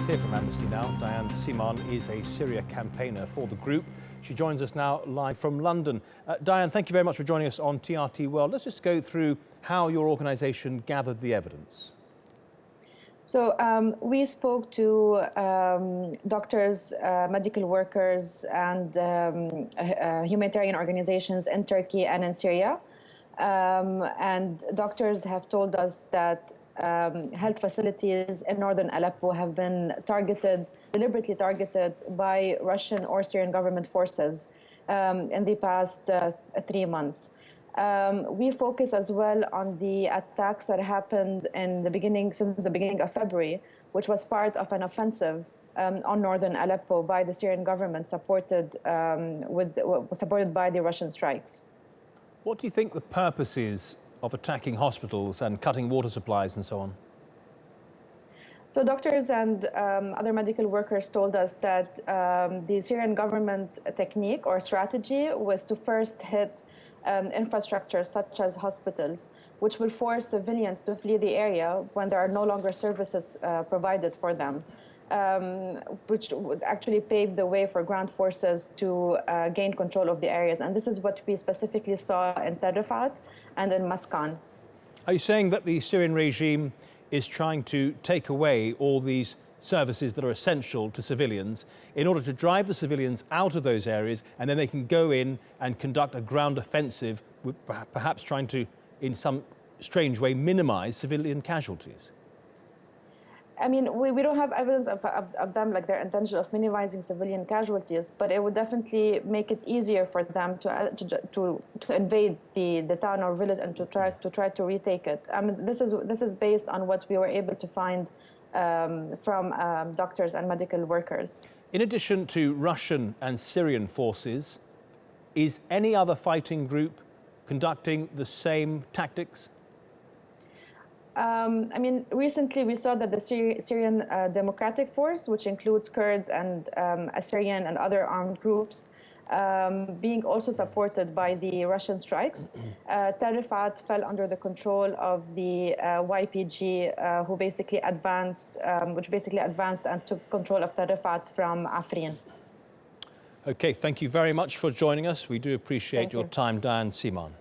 hear from Amnesty now. Diane Semaan is a Syria campaigner for the group. She joins us now live from London. Diane, thank you very much for joining us on TRT World. Let's just go through how your organisation gathered the evidence. So we spoke to doctors, medical workers and humanitarian organizations in Turkey and in Syria. And doctors have told us that health facilities in northern Aleppo have been deliberately targeted by Russian or Syrian government forces in the past 3 months. We focus as well on the attacks that happened since the beginning of February, which was part of an offensive on northern Aleppo by the Syrian government, supported by the Russian strikes. What do you think the purpose is of attacking hospitals and cutting water supplies and so on? So doctors and other medical workers told us that the Syrian government technique or strategy was to first hit infrastructure such as hospitals, which will force civilians to flee the area when there are no longer services provided for them, which would actually pave the way for ground forces to gain control of the areas. And this is what we specifically saw in Tel Rifat and in Maskan. Are you saying that the Syrian regime is trying to take away all these services that are essential to civilians in order to drive the civilians out of those areas, and then they can go in and conduct a ground offensive, perhaps trying to, in some strange way, minimize civilian casualties? I mean, we don't have evidence of them, like their intention of minimizing civilian casualties, but it would definitely make it easier for them to invade the town or village and to try to retake it. I mean, this is based on what we were able to find from doctors and medical workers. In addition to Russian and Syrian forces, is any other fighting group conducting the same tactics? I mean, recently we saw that the Syrian Democratic Force, which includes Kurds and Assyrian and other armed groups, being also supported by the Russian strikes. Tel Rifat fell under the control of the YPG, which basically advanced and took control of Tel Rifat from Afrin. Okay, thank you very much for joining us. We do appreciate your time, Diane Semaan.